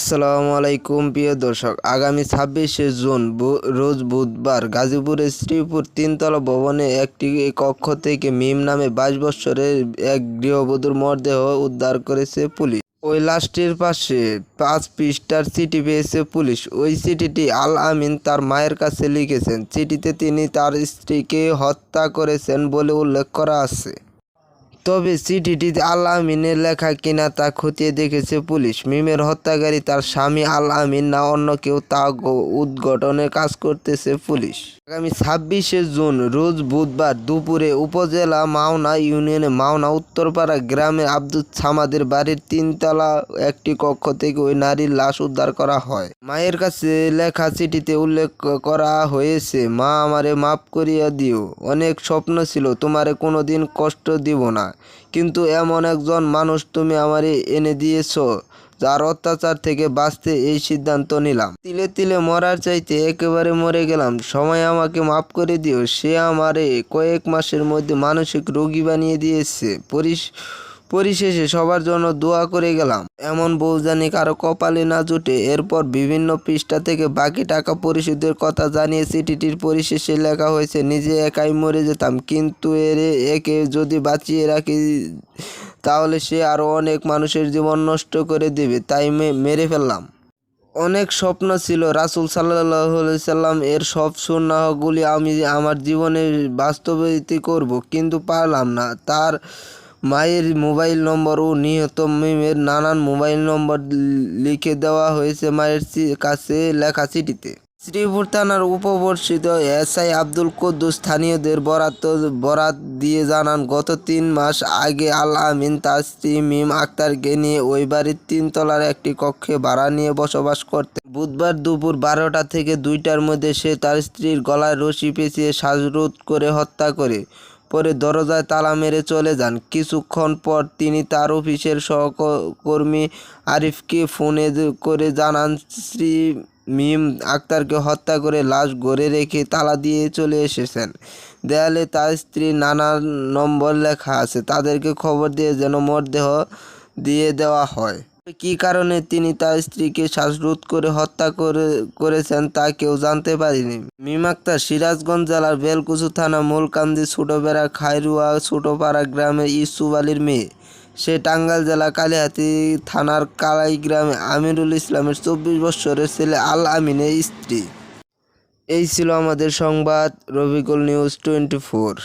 আসসালামু আলাইকুম প্রিয় দর্শক, আগামী ২৬শে জুন রোজ বুধবার গাজীপুরের শ্রীপুর তিনতলা ভবনে একটি কক্ষ থেকে মিম নামে ২২ বছরের এক গৃহবধূর মরদেহ উদ্ধার করেছে পুলিশ। ওই লাশটির পাশে ৫ পৃষ্ঠার চিঠি পেয়েছে পুলিশ। ওই চিঠিটি আল আমিন তার মায়ের কাছে লিখেছেন। চিঠিতে তিনি তার স্ত্রীকে হত্যা করেছেন বলে উল্লেখ করা আছে। তবে চিঠিটি আল আমিনের লেখা কিনা তা খতিয়ে দেখেছে পুলিশ। মিমের হত্যাকারী তার স্বামী আল আমিন না অন্য কেউ তা উদ্ঘাটনের কাজ করতেছে পুলিশ। আগামী ২৬শে জুন রোজ বুধবার দুপুরে উপজেলা মাওনা ইউনিয়নে মাওনা উত্তরপাড়া গ্রামের আব্দুল সামাদের বাড়ির তিনতলা একটি কক্ষ থেকে ওই নারীর লাশ উদ্ধার করা হয়। মায়ের কাছে লেখা চিঠিতে উল্লেখ করা হয়েছে, মা আমারে মাফ করিয়া দিও, অনেক স্বপ্ন ছিল, তোমারে কোনোদিন কষ্ট দিব না, কিন্তু এমন একজন মানুষ তুমি আমারে এনে দিয়েছ যার অত্যাচার থেকে বাঁচতে এই সিদ্ধান্ত নিলাম। তিলে তিলে মরার চাইতে একেবারে মরে গেলাম, সময় আমাকে মাফ করে দিও। সে আমারে কয়েক মাসের মধ্যে মানসিক রোগী বানিয়ে দিয়েছে। পরিশেষে সবার জন্য দোয়া করে গেলাম, এমন বউ জানি কারো কপালে না জুটে। এরপর বিভিন্ন পৃষ্ঠা থেকে বাকি টাকা পরিশোধের কথা জানিয়ে চিঠিটির পরিশেষে লেখা হয়েছে, নিজে একাই মরে যেতাম, কিন্তু একে যদি বাঁচিয়ে রাখি তাহলে সে আরও অনেক মানুষের জীবন নষ্ট করে দেবে, তাই মেরে ফেললাম। অনেক স্বপ্ন ছিল, রাসূল সাল্লাল্লাহু আলাইহি সাল্লাম এর সব সুন্নাহগুলি আমি আমার জীবনে বাস্তবায়িত করব, কিন্তু পারলাম না। তার মায়ের মোবাইল নম্বর ও নিহত মিমের নানান মোবাইল নম্বর লিখে দেওয়া হয়েছে মায়ের কাছে লেখা চিঠিতে। শ্রীপুর থানার উপপরিদর্শক এসআই আব্দুল কুদ্দুস স্থানীয়দের বরাত দিয়ে জানান, গত ৩ মাস আগে আল আমিন তার স্ত্রী মিম আক্তারকে নিয়ে ওই বাড়ির তিনতলার একটি কক্ষে ভাড়া নিয়ে বসবাস করতেন। বুধবার দুপুর ১২টা থেকে ২টার মধ্যে সে তার স্ত্রীর গলায় রশি পেঁচিয়ে শ্বাসরোধ করে হত্যা করে পরে দরজায় তালা মেরে চলে যান। কিছুক্ষণ পর তিনি তার অফিসের সহকর্মী আরিফকে ফোনে করে জানান, স্ত্রী মিম আক্তারকে হত্যা করে লাশ ঘরে রেখে তালা দিয়ে চলে এসেছেন। দেয়ালে তার স্ত্রীর নানান নম্বর লেখা আছে, তাদেরকে খবর দিয়ে যেন মরদেহ দিয়ে দেওয়া হয়। কী কারণে তিনি তার স্ত্রীকে শ্বাসরোধ করে হত্যা করেছেন তা কেউ জানতে পারেনি। মিম আক্তার সিরাজগঞ্জ জেলার বেলকুচি থানা মূলকান্দি ছোটবেড়া খায়রুয়া ছোটপাড়া গ্রামের ইউসুফ আলীর মেয়ে। সে টাঙ্গাইল জেলা কালিহাতী থানার কালাই গ্রামে আমিরুল ইসলামের ২৪ বছরের ছেলে আল আমিনের স্ত্রী। এই ছিল আমাদের সংবাদ। রবিকুল নিউজ 24।